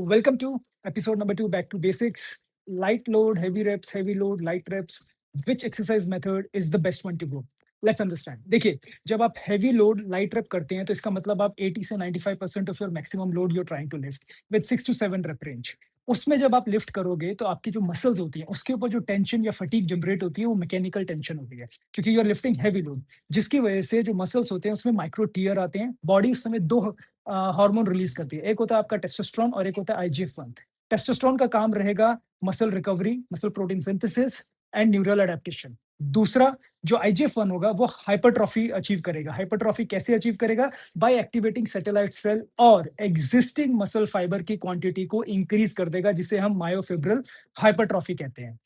welcome to episode number two, Back to Basics. Light load, heavy reps, heavy load, light reps. Which exercise method is the best one to go? Let's understand. देखिए, जब आप heavy load, light rep करते हैं, तो इसका मतलब आप 80 से 95% of your maximum load you're trying to lift with 6 to 7 rep range. उसमें जब आप लिफ्ट करोगे तो आपकी जो मसल्स होती हैं उसके ऊपर जो टेंशन या फटीग जनरेट होती है वो मैकेनिकल टेंशन होती है क्योंकि you are lifting heavy load, जिसकी वजह से जो मसल्स होते हैं उसमें माइक्रो टीयर आते हैं। बॉडी उस समय दो हार्मोन रिलीज करती है, एक होता है आपका टेस्टोस्टेरोन और एक होता है आईजीएफ-1। टेस्टोस्टेरोन का काम रहेगा muscle recovery, muscle protein synthesis and neural adaptation. दूसरा जो आईजीएफ-1 होगा वो हाइपरट्रॉफी अचीव करेगा। हाइपरट्रॉफी कैसे अचीव करेगा? बाय एक्टिवेटिंग सैटेलाइट सेल और एग्जिस्टिंग मसल फाइबर की क्वांटिटी को इंक्रीज कर देगा, जिसे हम मायोफिब्रिल हाइपरट्रॉफी कहते हैं।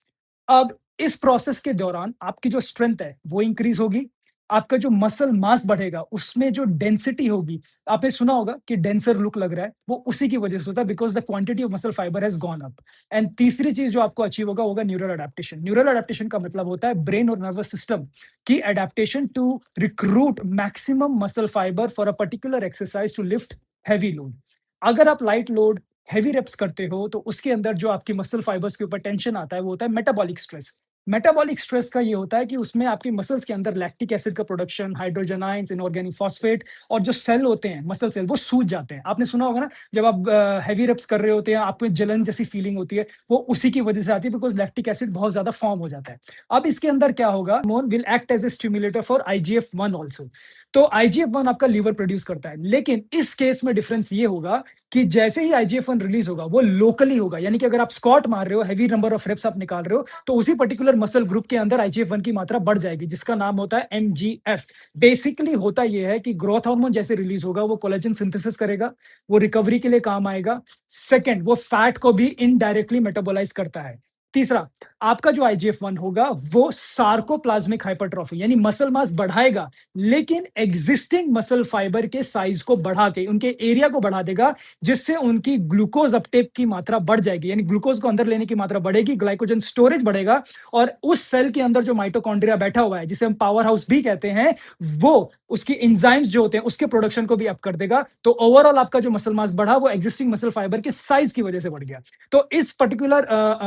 अब इस प्रोसेस के दौरान आपकी जो स्ट्रेंथ है वो इंक्रीज होगी, आपका जो मसल मास बढ़ेगा उसमें जो डेंसिटी होगी, आपने सुना होगा कि डेंसर लुक लग रहा है, वो उसी की वजह से होता है because the quantity of muscle fibre has gone up. And तीसरी चीज जो आपको अचीव होगा होगा न्यूरल अडेप्टेशन। न्यूरल अडेप्टेशन का मतलब होता है ब्रेन और नर्वस सिस्टम की adaptation to recruit maximum muscle fibre for a particular exercise to lift heavy load. अगर आप लाइट लोड हैवी रेप्स करते हो तो उसके अंदर जो आपकी मसल फाइबर्स के ऊपर टेंशन आता है वो होता है मेटाबॉलिक स्ट्रेस। मेटाबॉलिक स्ट्रेस का ये होता है कि उसमें आपकी मसल्स के अंदर लैक्टिक एसिड का production, hydrogen ions, inorganic phosphate और जो सेल होते हैं मसल सेल वो सूज जाते हैं। आपने सुना होगा ना, जब आप हैवी रेप्स कर रहे होते हैं आपको जलन जैसी फीलिंग होती है, वो उसी की वजह से आती है बिकॉज लैक्टिक एसिड बहुत ज्यादा फॉर्म हो जाता है। अब इसके अंदर क्या होगा, hormone will act as a stimulator for IGF one also. तो आईजीएफ-1 आपका लीवर प्रोड्यूस करता है, लेकिन इस केस में डिफरेंस ये होगा कि जैसे ही आईजीएफ-1 रिलीज होगा वो लोकली होगा, यानी कि अगर आप स्क्वाट मार रहे हो, हैवी नंबर ऑफ रेप्स आप निकाल रहे हो, तो उसी पर्टिकुलर मसल ग्रुप के अंदर आईजीएफ-1 की मात्रा बढ़ जाएगी, जिसका नाम होता है एमजीएफ। बेसिकली होता यह है कि ग्रोथ हार्मोन जैसे रिलीज होगा वो कोलेजन सिंथेसिस करेगा, वो रिकवरी के लिए काम आएगा। सेकंड, वो फैट को भी इनडायरेक्टली मेटाबोलाइज करता है। तीसरा, आपका जो आईजीएफ-1 होगा वो सार्कोप्लाज्मिक हाइपरट्रॉफी यानी मसल मास बढ़ाएगा, लेकिन एग्जिस्टिंग मसल फाइबर के साइज को बढ़ा के उनके एरिया को बढ़ा देगा, जिससे उनकी ग्लूकोज अपटेक की मात्रा बढ़ जाएगी, यानी ग्लूकोज को अंदर लेने की मात्रा बढ़ेगी, ग्लाइकोजन स्टोरेज बढ़ेगा और उस सेल के अंदर जो माइटोकॉन्ड्रिया बैठा हुआ है, जिसे हम पावर हाउस भी कहते हैं, वो उसकी एंजाइम्स जो होते हैं उसके प्रोडक्शन को भी अप कर देगा। तो ओवरऑल आपका जो मसल मास बढ़ा वो एग्जिस्टिंग मसल फाइबर के साइज की वजह से बढ़ गया। तो इस पर्टिकुलर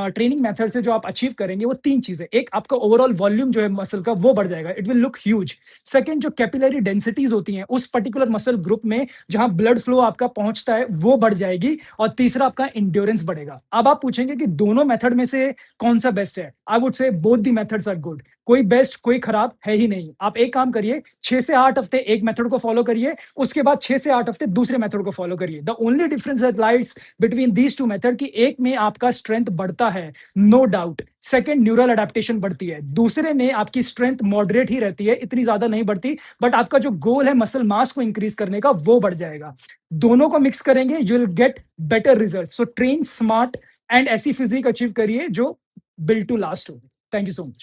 ट्रेनिंग मेथड से जो आप अचीव करेंगे वो तीन चीजें, एक आपका ओवरऑल वॉल्यूम जो है मसल का वो बढ़ जाएगा, it will look huge. Second, जो कैपिलरी डेंसिटीज होती हैं उस पर्टिकुलर मसल ग्रुप में जहां ब्लड फ्लो आपका पहुंचता है वो बढ़ जाएगी। और तीसरा, आपका इंड्योरेंस बढ़ेगा। अब आप पूछेंगे कि दोनों मेथड में से कौन सा बेस्ट है? I would say both the methods are good. कोई बेस्ट कोई खराब है ही नहीं। आप एक काम करिए, 6 से 8 हफ्ते एक मेथड को फॉलो करिए, उसके बाद 6 से 8 हफ्ते दूसरे मेथड को फॉलो करिए। The only difference that lies between these two method कि एक में आपका स्ट्रेंथ बढ़ता है, no doubt. Second, neural adaptation बढ़ती है। दूसरे में आपकी स्ट्रेंथ मॉडरेट ही रहती है, इतनी ज्यादा नहीं बढ़ती, बट आपका जो गोल है मसल मास को इंक्रीज करने का वो बढ़ जाएगा। दोनों को मिक्स करेंगे, you will get better result. So train smart and ऐसी फिजिक अचीव करिए जो बिल्ड टू लास्ट हो। Thank you so much.